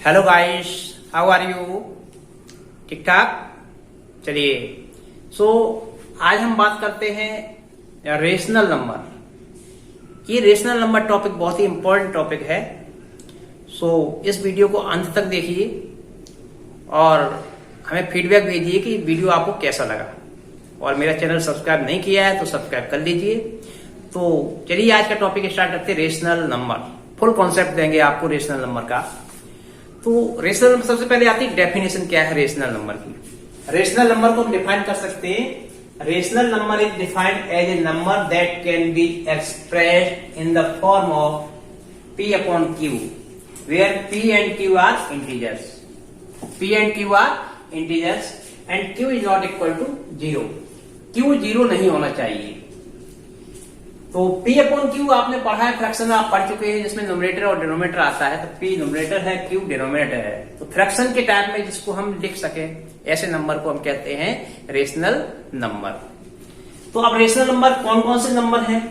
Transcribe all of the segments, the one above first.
Hello guys, how are you? ठीक ठाक। चलिए, आज हम बात करते हैं रेशनल नंबर। ये रेशनल नंबर टॉपिक बहुत ही इंपॉर्टेंट टॉपिक है। इस वीडियो को अंत तक देखिए और हमें फीडबैक भेजिए कि वीडियो आपको कैसा लगा। और मेरा चैनल सब्सक्राइब नहीं किया है तो सब्सक्राइब कर लीजिए। तो चलिए, आज का टॉपिक स्टार्ट करते हैं। रेशनल नंबर, फुल कॉन्सेप्ट देंगे आपको रेशनल नंबर का। तो रेशनल नंबर, सबसे पहले आती है डेफिनेशन क्या है रेशनल नंबर की। रेशनल नंबर को हम डिफाइन कर सकते हैं। Rational number is defined as a number that can be expressed in the form of P upon Q, where P and Q are integers. P and Q are integers and Q is not equal to 0. Q 0 नहीं होना चाहिए। तो P upon Q आपने पढ़ा है, fraction आप पढ़ चुके हैं जिसमें न्यूमरेटर और डिनोमिनेटर आता है। तो P न्यूमरेटर है, Q डिनोमिनेटर है। तो फ्रैक्शन के टाइप में जिसको हम लिख सके ऐसे नंबर को हम कहते हैं रेशनल नंबर। तो अब रेशनल नंबर कौन कौन से नंबर हैं?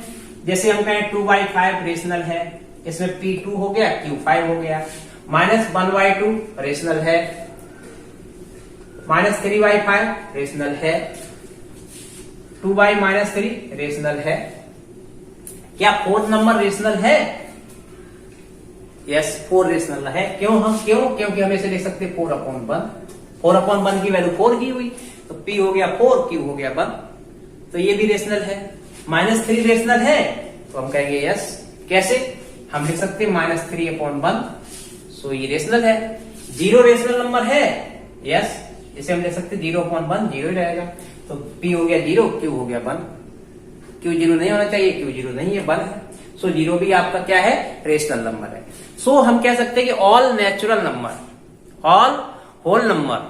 जैसे हम कहें 2/5 रेशनल है, इसमें P 2 हो गया, Q 5 हो गया। -1/2 रेशनल है, -3/5 रेशनल है, 2/-3 रेशनल है। क्या 4 नंबर रेशनल है? यस, 4 रेशनल है। क्योंकि हम इसे लिख सकते हैं 4/1। 4/1 की वैल्यू 4 की हुई, तो P हो गया 4, Q हो गया 1, तो ये भी रेशनल है। -3 रेशनल है, तो हम कहेंगे यस। कैसे? हम लिख सकते हैं -3/1, सो ये रेशनल है। 0 रेशनल नंबर है, यस, इसे हम लिख सकते हैं 0/1, 0 ही रहेगा। तो P हो गया 0, Q हो गया 1। Q 0 नहीं होना चाहिए, Q 0 नहीं है, 1 है। 0 भी आपका क्या है? रेशनल नंबर है। हम कह सकते हैं कि all natural number, all whole number,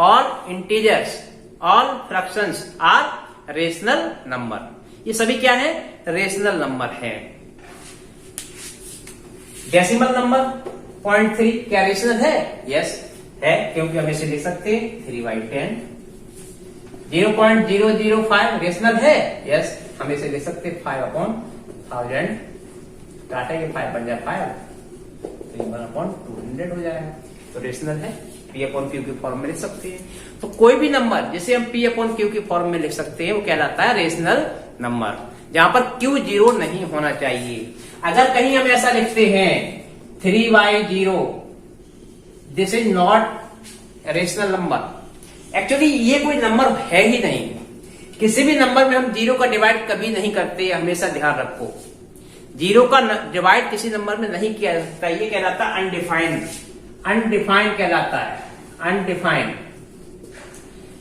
all integers, all fractions are rational number. ये सभी क्या है? रेशनल नंबर है। डेसिमल नंबर 0.3 क्या रेशनल है? यस है, क्योंकि हम इसे लिख सकते हैं 3/10। 0.005 रेशनल है, यस, हम इसे लिख सकते हैं 5/1000। काटा के 5 बन जाए 5, तो 1/200 हो जाएगा। तो रेशनल है, P अपॉन Q की फॉर्म में लिख सकते हैं। तो कोई भी नंबर जिसे हम P अपॉन Q की फॉर्म में लिख सकते हैं वो कहलाता है रेशनल नंबर, जहां पर Q 0 नहीं होना चाहिए। अगर कहीं हम ऐसा लिखते हैं 3/0, this is not rational number. Actually ये कोई नंबर है ही नहीं। किसी भी नंबर में हम 0 का डिवाइड कभी नहीं करते, हमेशा ध्यान रखो। 0 का डिवाइड किसी नंबर में नहीं किया जा सकता। ये कहलाता है अनडिफाइंड, अनडिफाइंड कहलाता है, अनडिफाइंड।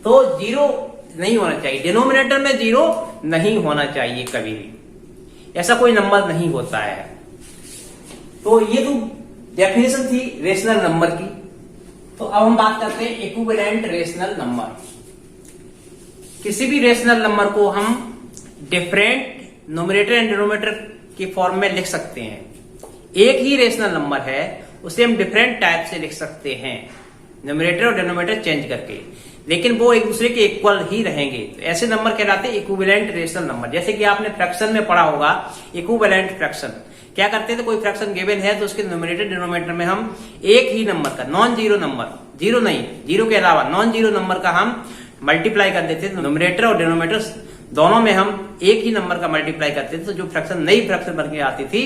तो 0 नहीं होना चाहिए, डिनोमिनेटर में 0 नहीं होना चाहिए कभी भी, ऐसा कोई नंबर नहीं होता है। तो ये तो डेफिनेशन थी रेशनल नंबर की। तो अब हम बात करते हैं इक्विवेलेंट रेशनल नंबर। किसी भी रेशनल नंबर को हम डिफरेंट न्यूमरेटर एंड डिनोमिनेटर की फॉर्म में लिख सकते हैं। एक ही रेशनल नंबर है, उसे हम डिफरेंट टाइप से लिख सकते हैं, न्यूमरेटर और डिनोमिनेटर चेंज करके, लेकिन वो एक दूसरे के इक्वल ही रहेंगे। तो ऐसे नंबर कहलाते हैं इक्विवेलेंट रेशनल नंबर। जैसे कि आपने फ्रैक्शन में पढ़ा होगा, इक्विवेलेंट फ्रैक्शन क्या करते थे? कोई फ्रैक्शन गिवन है तो उसके न्यूमरेटर डिनोमिनेटर में हम एक ही नंबर का, नॉन जीरो नंबर, जीरो नहीं, जीरो के अलावा नॉन जीरो नंबर का हम मल्टीप्लाई कर देते थे। न्यूमरेटर और डिनोमिनेटर दोनों में हम एक ही नंबर का मल्टीप्लाई करते थे। तो जो फ्रैक्शन नई फ्रैक्शन बन के आती थी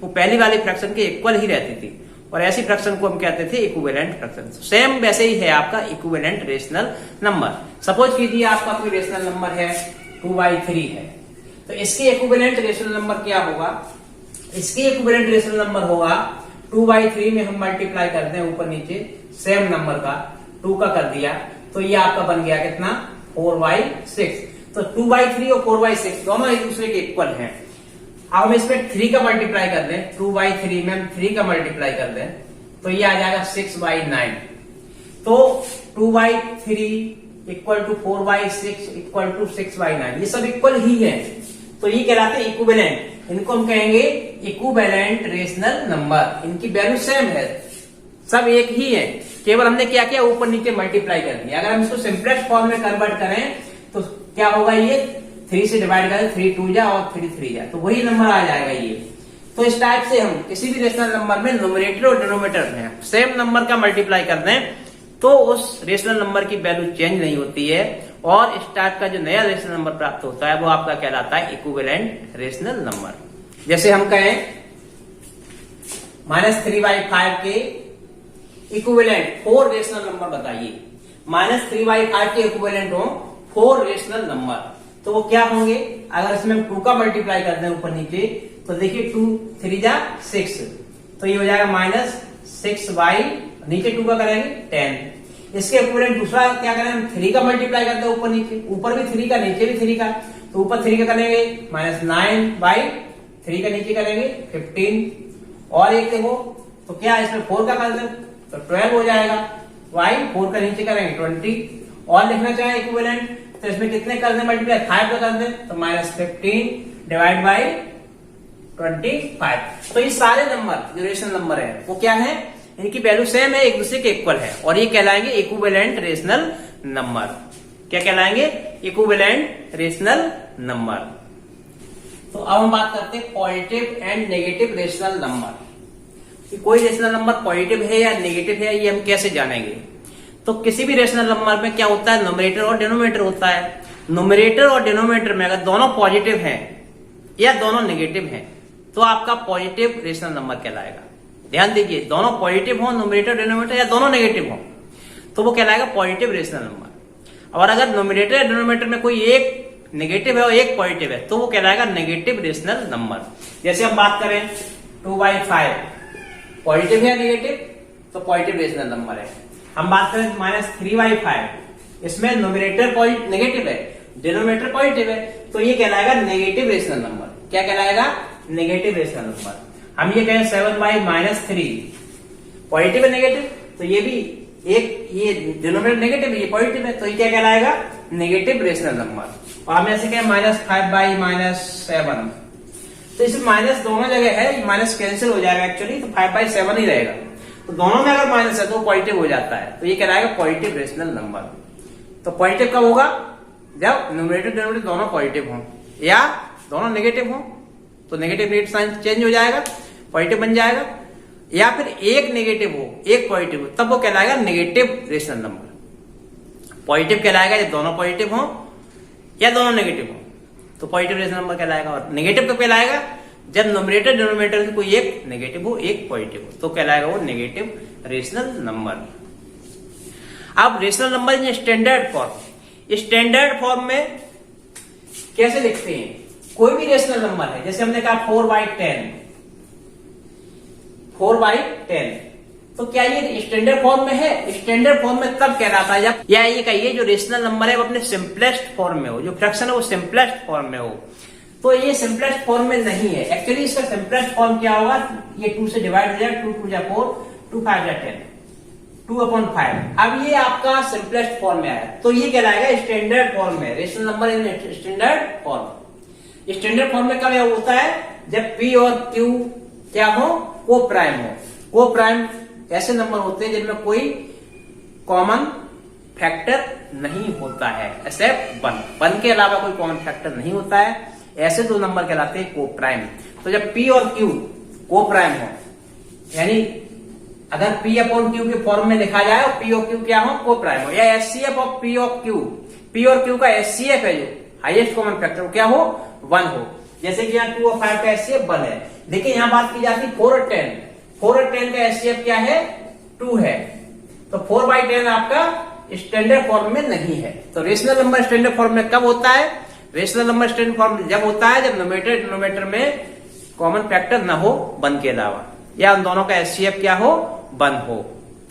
वो पहली वाली फ्रैक्शन के इक्वल ही रहती थी, और ऐसी फ्रैक्शन को हम कहते थे इक्विवेलेंट फ्रैक्शन। सेम वैसे ही है आपका इक्विवेलेंट रेशनल नंबर। सपोज कीजिए आपका कोई रेशनल नंबर है 2/3 है, तो इसके इक्विवेलेंट रेशनल नंबर क्या होगा? इसके इक्विवेलेंट रेशनल नंबर होगा 2/3 में हम मल्टीप्लाई करते हैं ऊपर नीचे सेम नंबर का, 2 का कर दिया, तो ये आपका बन गया कितना? 4/6। तो 2/3 और 4/6 दोनों एक दूसरे के इक्वल हैं। अब हम इसमें 3 का मल्टीप्लाई कर दें, 2/3 में हम 3 का मल्टीप्लाई कर दें, तो ये आ जाएगा 6/9। तो 2/3 इक्वल टू 4/6 इक्वल टू 6/9, ये सब इक्वल ही है। तो ये कहलाते हैं इक्विवेलेंट। इनको हम कहेंगे इक्विवेलेंट रेशनल नंबर। इनकी वैल्यू सेम है, सब एक ही है, केवल हमने क्या किया? ऊपर नीचे मल्टीप्लाई कर दिया। अगर हम इसको सिंपलेक्स फॉर्म में कन्वर्ट करें तो क्या होगा? ये 3 से डिवाइड करें, 3 2 जा और 3 3 जा, तो वही नंबर आ जाएगा ये। तो इस टाइप से हम किसी भी रेशनल नंबर में न्यूमरेटर और डिनोमिनेटर में सेम नंबर का मल्टीप्लाई कर दें तो उस रेशनल नंबर की वैल्यू चेंज नहीं होती है, और इस टाइप का जो नया रेशनल नंबर प्राप्त होता है वो आपका कहलाता है इक्विवेलेंट रेशनल नंबर। जैसे हम कहें -3/5 के इक्विवेलेंट 4 रेशनल नंबर बताइए, -3/5 के इक्विवेलेंट हो 4 रेशनल नंबर, तो वो क्या होंगे? अगर इसमें 2 का मल्टीप्लाई कर दें ऊपर नीचे तो देखिए 2 3 जा 6, तो ये हो जाएगा -6 नीचे 2 का करेंगे 10। इसके इक्विवेलेंट दूसरा क्या करें? हम 3 का मल्टीप्लाई करते हैं ऊपर नीचे, ऊपर भी 3 का नीचे भी 3 का, तो ऊपर 3 का करेंगे -9/3 का नीचे करेंगे 15, और एक देखो तो क्या इसमें 4 का कर दें तो 12 हो जाएगा, 4 का नीचे करेंगे 20, और लिखना चाहे इक्विवेलेंट तो इसमें कितने कर दें मल्टीप्लाई? 5 का कर दें तो -15/25। तो ये सारे नंबर जो रेशनल नंबर है वो क्या है? इनकी वैल्यू सेम है, एक दूसरे के इक्वल है, और ये कहलाएंगे इक्विवेलेंट रेशनल नंबर। क्या कहलाएंगे? Equivalent rational number. तो अब हम बात करते हैं positive and negative rational number. कि कोई रेशनल नंबर पॉजिटिव है या नेगेटिव है ये हम कैसे जानेंगे? तो किसी भी रेशनल नंबर में क्या होता है? न्यूमरेटर और डिनोमिनेटर होता है। न्यूमरेटर और डिनोमिनेटर में अगर दोनों पॉजिटिव हैं या दोनों नेगेटिव हैं तो आपका पॉजिटिव रेशनल नंबर कहलाएगा। ध्यान दीजिए, दोनों पॉजिटिव हो न्यूमरेटर डिनोमिनेटर या दोनों नेगेटिव हो तो वो कहलाएगा पॉजिटिव रेशनल नंबर। और अगर न्यूमरेटर या डिनोमिनेटर में कोई एक नेगेटिव है और एक पॉजिटिव है तो वो कहलाएगा नेगेटिव रेशनल नंबर। जैसे हम बात करें 2/5 पॉजिटिव है नेगेटिव, तो पॉजिटिव रेशनल नंबर है। हम बात करें -3/5, इसमें न्यूमरेटर नेगेटिव है, डिनोमिनेटर पॉजिटिव है, तो ये कहलाएगा नेगेटिव रेशनल नंबर। क्या कहलाएगा? Negative rational number. हम ये कहें 7/-3 पॉजिटिव है नेगेटिव, तो ये भी एक, ये डिनोमिनेटर नेगेटिव है, ये पॉजिटिव है, तो ये क्या कहलाएगा? Negative rational number. और हम ऐसे कहें -5/-7, तो इसमें माइनस दोनों जगह है, माइनस कैंसिल हो जाएगा एक्चुअली, तो 5/7 ही रहेगा। तो दोनों में अगर माइनस है तो पॉजिटिव हो जाता है, तो ये कहलाएगा पॉजिटिव रेशनल नंबर। तो पॉजिटिव कब होगा? जब न्यूमरेटर डिनोमिनेटर दोनों पॉजिटिव हों या दोनों नेगेटिव हों, तो नेगेटिव साइन चेंज हो जाएगा, पॉजिटिव बन जाएगा, या फिर एक नेगेटिव हो एक पॉजिटिव हो, तब वो कहलाएगा नेगेटिव रेशनल नंबर। पॉजिटिव कहलाएगा जब दोनों पॉजिटिव हों या दोनों नेगेटिव हों, तो पॉजिटिव रेशनल नंबर कहलाएगा। और नेगेटिव कब कहलाएगा? जब न्यूमरेटर डिनोमिनेटर कोई एक नेगेटिव हो एक पॉजिटिव हो, तो कहलाएगा वो नेगेटिव रेशनल नंबर। अब rational number in standard form, standard form में कैसे लिखते हैं? कोई भी रेशनल नंबर है, जैसे हमने कहा 4/10, 4/10, तो क्या ये स्टैंडर्ड फॉर्म में है? स्टैंडर्ड फॉर्म में तब कहलाता है जब, या ये कहिए जो रेशनल नंबर है वो अपने सिंपलेस्ट फॉर्म में हो, जो फ्रैक्शन है वो सिंपलेस्ट फॉर्म में हो। तो ये सिंपलेस्ट फॉर्म में नहीं है। एक्चुअली इसका सिंपलेस्ट फॉर्म क्या होगा? ये 2 से डिवाइड हो जाएगा, 2 2 जा 4, 2 5 जा 10, 2/5। अब ये आपका सिंपलेस्ट फॉर्म में आया, तो ये कहलाएगा स्टैंडर्ड फॉर्म में, rational number in standard form. Standard form में कब होता है? जब P और Q क्या हो? को प्राइम हो। को प्राइम ऐसे नंबर होते हैं जिनमें कोई कॉमन फैक्टर नहीं होता है, एक्सेप्ट 1 के अलावा कोई कॉमन फैक्टर नहीं होता है, ऐसे दो नंबर कहलाते हैं को प्राइम। तो जब P और Q को प्राइम हो, यानी अगर P/Q के फॉर्म में लिखा जाए और P और Q क्या हो? को प्राइम हो, या HCF ऑफ P और Q, P और Q का HCF है जो हाईएस्ट कॉमन फैक्टर क्या हो? 1 हो। जैसे कि यहाँ 2 और 5 का HCF 1 है, लेकिन यहाँ बात की जाती है 4 और 10, 4 और 10 का HCF क्या है? 2 है। तो 4/10 आपका स्टैंडर्ड फॉर्म में नहीं है। तो रेशनल नंबर स्टैंडर्ड फॉर्म में कब होता है? रेशनल नंबर स्टैंडर्ड फॉर्म जब होता है जब न्यूमरेटर डिनोमिनेटर में कॉमन फैक्टर न हो 1 के अलावा, या उन दोनों का HCF क्या हो? 1 हो,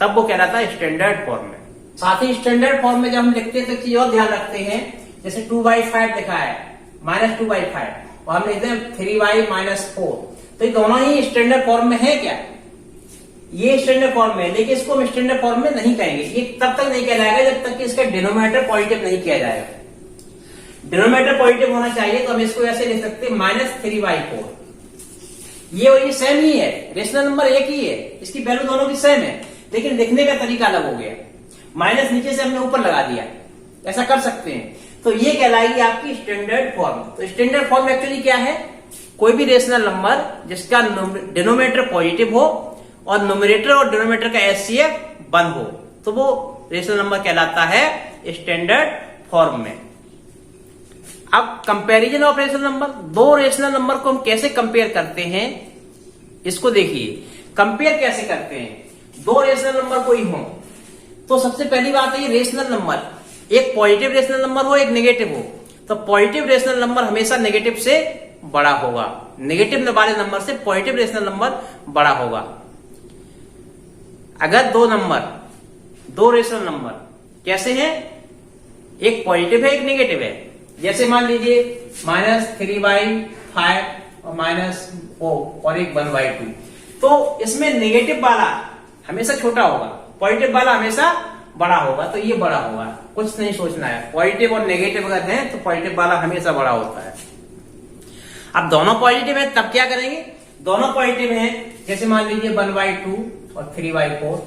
तब वो कहलाता है स्टैंडर्ड फॉर्म में। साथ ही स्टैंडर्ड फॉर्म में जब हम लिखते हैं तो चीज और ध्यान रखते हैं, जैसे 2/5 लिखा है, -2/5, और हम लिखते हैं 3/-4, तो ये दोनों ही स्टैंडर्ड फॉर्म में है क्या? ये स्टैंडर्ड फॉर्म में, लेकिन इसको हम स्टैंडर्ड फॉर्म में नहीं कहेंगे। ये तब तक नहीं कहलाएगा जब तक कि इसका डिनोमिनेटर पॉजिटिव नहीं किया जाएगा। डिनोमिनेटर पॉजिटिव होना चाहिए, तो हम इसको ऐसे लिख सकते हैं -3/4। ये और ये सेम ही है, रेशनल नंबर एक ही है, इसकी वैल्यू दोनों की सेम है, लेकिन लिखने का तरीका अलग हो गया। माइनस नीचे से हमने ऊपर लगा दिया, ऐसा कर सकते हैं। तो ये कहलाएगी आपकी स्टैंडर्ड फॉर्म। तो स्टैंडर्ड फॉर्म एक्चुअली क्या है? कोई भी रेशनल नंबर जिसका डिनोमिनेटर पॉजिटिव हो और न्यूमरेटर और डिनोमिनेटर का एचसीएफ 1 हो तो वो रेशनल नंबर कहलाता है स्टैंडर्ड फॉर्म में। अब कंपैरिजन ऑफ रेशनल नंबर, दो रेशनल नंबर को हम कैसे कंपेयर करते हैं इसको देखिए। कंपेयर कैसे करते हैं, दो रेशनल नंबर कोई हो तो सबसे पहली बात है ये रेशनल नंबर, एक पॉजिटिव रेशनल नंबर हो एक नेगेटिव हो, तो पॉजिटिव रेशनल नंबर हमेशा नेगेटिव से बड़ा होगा, नेगेटिव वाले नंबर से पॉजिटिव रेशनल नंबर बड़ा होगा। अगर दो रेशनल नंबर कैसे हैं, एक पॉजिटिव है एक नेगेटिव है, जैसे मान लीजिए -3/5 और -4 और एक 1/2, तो इसमें नेगेटिव वाला हमेशा छोटा होगा, पॉजिटिव वाला हमेशा बड़ा होगा, तो ये बड़ा होगा, कुछ नहीं सोचना है। पॉजिटिव और नेगेटिव अगर है तो पॉजिटिव वाला हमेशा बड़ा होता है। अब दोनों पॉजिटिव है तब क्या करेंगे, दोनों पॉजिटिव है, जैसे मान लीजिए 1/2 और 3/4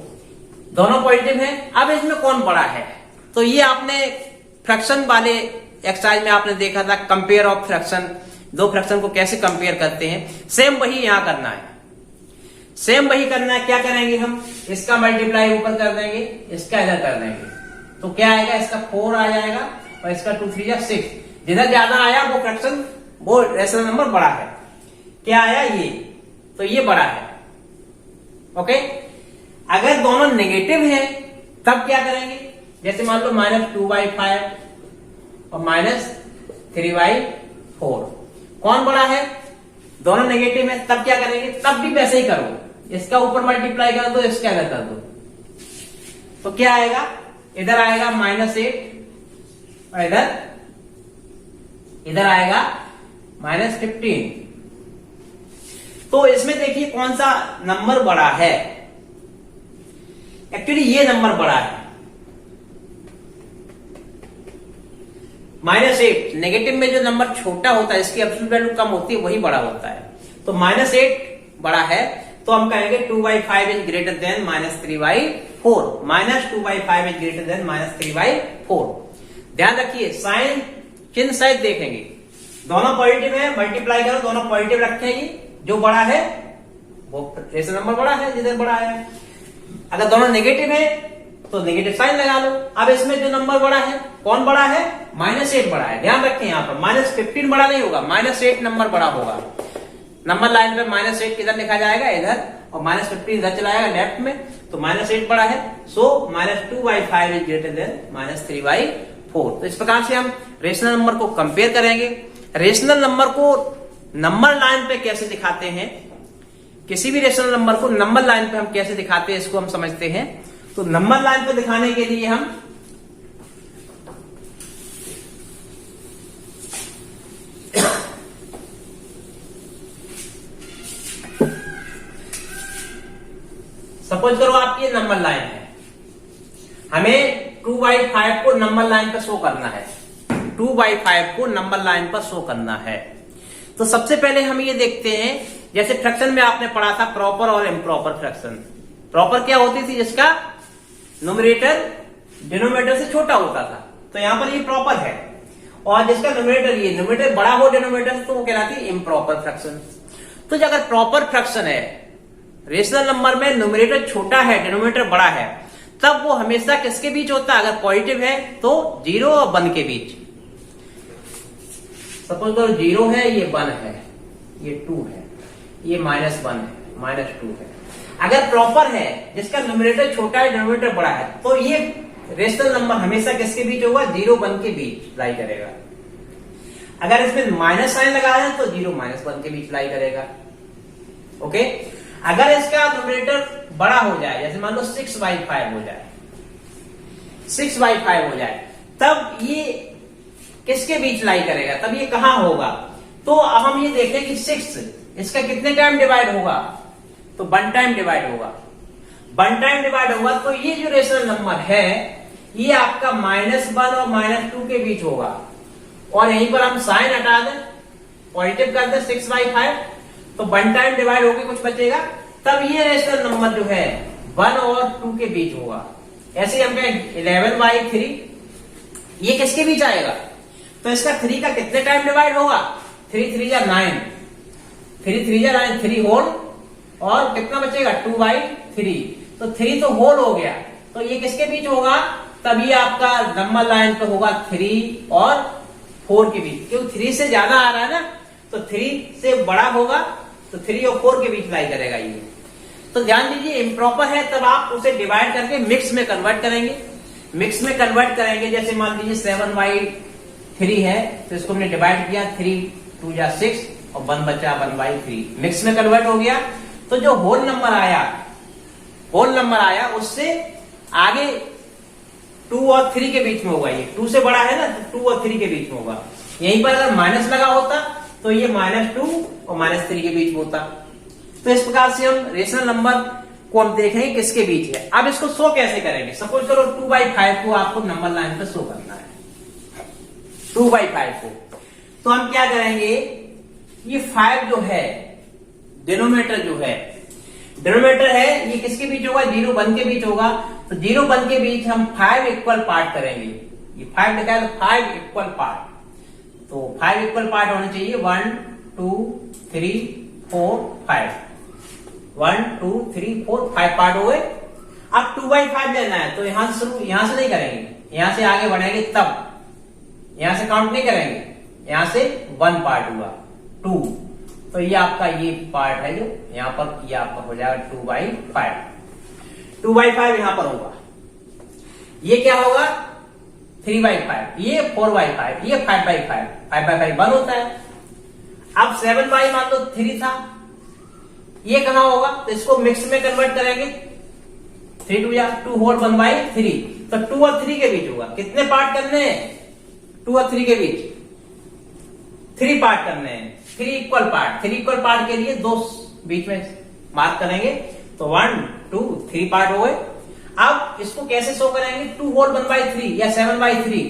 दोनों पॉजिटिव है। अब इसमें कौन बड़ा है, तो ये आपने फ्रैक्शन वाले एक्सरसाइज में आपने देखा था, कंपेयर ऑफ फ्रैक्शन, दो फ्रैक्शन को कैसे कंपेयर करते हैं, सेम वही यहां करना है, सेम वही करना है। क्या करेंगे हम, इसका मल्टीप्लाई ऊपर कर देंगे, इसका इधर कर देंगे, तो क्या आएगा, इसका 4 आ जाएगा और इसका 2 3 या 6, जिधर ज्यादा आया वो फ्रैक्शन वो रेशनल नंबर बड़ा है। क्या आया ये, तो ये बड़ा है। ओके, अगर दोनों नेगेटिव है तब क्या करेंगे, जैसे मान लो -2/5 और -3/4, कौन बड़ा है, दोनों नेगेटिव है तब क्या करेंगे, तब भी वैसे ही करो, इसका ऊपर मल्टीप्लाई कर दो, इसका इधर कर दो, तो क्या आएगा, इधर आएगा -8 और इधर आएगा -15। तो इसमें देखिए कौन सा नंबर बड़ा है, एक्चुअली ये नंबर बड़ा है, -8। नेगेटिव में जो नंबर छोटा होता है, इसकी एब्सोल्यूट वैल्यू कम होती है, वही बड़ा होता है, तो -8 बड़ा है, तो हम कहेंगे 2/5 is greater than -3/4, -2/5 is greater than -3/4। ध्यान रखिए साइन चिन्ह सहित देखेंगे, दोनों पॉजिटिव है, मल्टीप्लाई करो, दोनों पॉजिटिव रखेंगे, जो बड़ा है वो रेशनल नंबर बड़ा है जिधर बड़ा है। अगर दोनों नेगेटिव है तो नेगेटिव साइन लगा लो। अब इसमें जो नंबर बड़ा है, कौन बड़ा है, -8 बड़ा है। ध्यान रखें यहाँ पर -15 बड़ा नहीं होगा, -8 नंबर बड़ा होगा। नंबर लाइन पे -8 किधर लिखा जाएगा, इधर, और -15 इधर चला जाएगा लेफ्ट में, तो -8 बड़ा है, सो -2/5 इज ग्रेटर देन -3/4। तो इस प्रकार से हम रेशनल नंबर को कंपेयर करेंगे। रेशनल नंबर को नंबर लाइन पे कैसे दिखाते हैं, किसी भी रेशनल नंबर को नंबर लाइन पे हम कैसे दिखाते हैं इसको हम समझते हैं। तो नंबर लाइन पे दिखाने के लिए हम सपोज करो आपकी ये नंबर लाइन है, हमें 2/5 को नंबर लाइन पर शो करना है, 2/5 को नंबर लाइन पर शो करना है। तो सबसे पहले हम ये देखते हैं, जैसे फ्रैक्शन में आपने पढ़ा था प्रॉपर और इम्प्रॉपर फ्रैक्शन। प्रॉपर क्या होती थी, जिसका न्यूमरेटर डिनोमिनेटर से छोटा होता था, तो यहां पर ये प्रॉपर है, और जिसका न्यूमरेटर बड़ा हो डिनोमिनेटर से, तो वो कहलाती है इम्प्रॉपर फ्रैक्शन। तो अगर प्रॉपर फ्रैक्शन है, रेशनल नंबर में न्यूमरेटर छोटा है डिनोमिनेटर बड़ा है, तब वो हमेशा किसके बीच होता है, अगर पॉजिटिव है तो 0 और 1 के बीच। सपोज करो 0 है, ये 1 है, ये 2 है, ये -1 है, -2 है। अगर प्रॉपर है, जिसका न्यूमरेटर छोटा है डिनोमिनेटर बड़ा है, तो ये रेशनल नंबर हमेशा किसके बीच होगा, 0-1 के बीच लाई करेगा। अगर इसमें माइनस साइन लगा है तो 0-1 के बीच लाई करेगा। ओके, अगर इसका न्यूमरेटर बड़ा हो जाए, जैसे मान लो 6/5 हो जाए, 6/5 हो जाए, तब ये किसके बीच लाई करेगा, तब ये कहां होगा। तो अब हम ये देखें कि 6 इसका कितने टाइम डिवाइड होगा, तो 1 टाइम डिवाइड होगा। 1 टाइम डिवाइड होगा, तो ये जो रेशनल नंबर है ये आपका -1 और -2 के बीच होगा, और यहीं पर हम साइन हटा दें, पॉजिटिव कर दें 6/5, तो 1 टाइम डिवाइड होकर कुछ बचेगा, तब ये रेशनल नंबर जो है 1 और 2 के बीच होगा। ऐसे हम कहें 11/3, ये किसके बीच आएगा, तो इसका 3 का कितने टाइम डिवाइड होगा, 3 3 या 9, 3 3 जा 3 होल, और कितना बचेगा 2/3, तो 3 तो होल हो गया, तो ये किसके बीच होगा, तब ये आपका नंबर लाइन पे होगा 3 और 4 के बीच, क्योंकि 3 से ज्यादा आ रहा है ना, तो 3 से बड़ा होगा, तो 3 और 4 के बीच लाई करेगा ये। तो ध्यान दीजिए, इम्प्रॉपर है तब आप उसे डिवाइड करके मिक्स में कन्वर्ट करेंगे। मिक्स में कन्वर्ट करेंगे, जैसे मान लीजिए 7/3 है, तो इसको हमने डिवाइड किया, 3 2 जा 6 और 1 बचा 1/3, मिक्स में कन्वर्ट हो गया। तो जो होल नंबर आया उससे आगे 2 और 3 के बीच में होगा, ये 2 से बड़ा है ना, तो 2 और 3 के बीच में होगा। यहीं पर अगर माइनस लगा होता तो ये -2 और -3 के बीच में होता। तो इस प्रकार से हम रेशनल नंबर को हम देखेंगे किसके बीच है। अब इसको शो कैसे करेंगे, सपोज करो 2/5 को आपको नंबर लाइन पे शो करना है, 2/5 को, तो हम क्या करेंगे, ये 5 जो है डिनोमिनेटर है, ये किसके बीच होगा, 0 1 के बीच होगा। तो 0 1 के बीच हम 5 इक्वल पार्ट करेंगे, ये 5 लिखा है तो 5 इक्वल पार्ट, तो 5 इक्वल पार्ट होने चाहिए, 1 2 3 4 5, 1 2 3 4 5 पार्ट हो गए। अब 2/5 लेना है, तो यहां से नहीं करेंगे, यहां से आगे बढ़ेंगे, तब यहां से काउंट नहीं करेंगे, यहां से 1 पार्ट हुआ 2, तो ये आपका ये पार्ट है जो यहां पर, ये आपका हो जाएगा 2/5 यहां पर होगा। ये क्या होगा 3/5, ये 4/5, ये 5/5, 5/5 1 होता है। अब 7/, मान लो 3 था, ये कहां होगा, तो इसको मिक्स में कन्वर्ट करेंगे, 3 2 या 2 होल 1/3, तो 2 और 3 के बीच होगा। कितने पार्ट करने हैं, 2 और 3 के बीच 3 पार्ट करने हैं, 3 इक्वल पार्ट के लिए 2 बीच में मार्क करेंगे, तो 1 2 3 पार्ट हो गए। अब इसको कैसे शो करेंगे, 2 होल 1/3 या 7/3,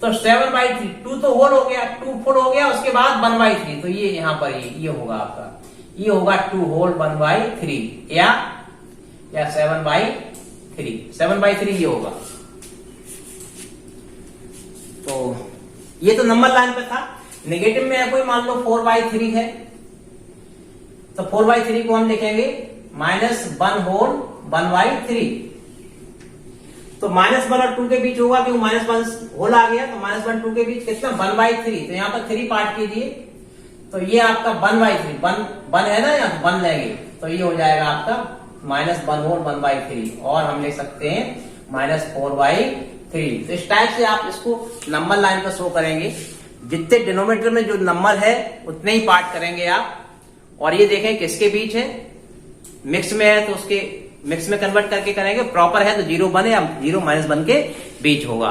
तो 7/3, 2 तो होल हो गया, 2 फुल हो गया, उसके बाद 1/3, तो ये यहां पर ये होगा आपका, ये होगा 2 होल 1/3 या 7/3 ये होगा। तो ये तो नंबर लाइन पे था। नेगेटिव में कोई मान लो 4/3 है, तो 4/3 को हम लिखेंगे -1 होल 1/3, तो -1 और 2 के बीच होगा, क्योंकि -1 होल आ गया, तो -1 2 के बीच कितना 1/3, तो यहां पर 3 पार्ट कीजिए, तो ये आपका 1/3, 1 है ना, यहाँ 1 लेंगे, तो ये हो जाएगा आपका -1 होल 1/3, और हम लिख सकते हैं -4/3। तो इस टाइप से आप इसको नंबर लाइन पर शो करेंगे। जितने डिनोमिनेटर में जो नंबर है उतने ही पार्ट करेंगे आप, और ये देखें किसके बीच है, मिक्स में है तो उसके मिक्स में कन्वर्ट करके करेंगे, प्रॉपर है तो 0 1 या 0 -1 के बीच होगा।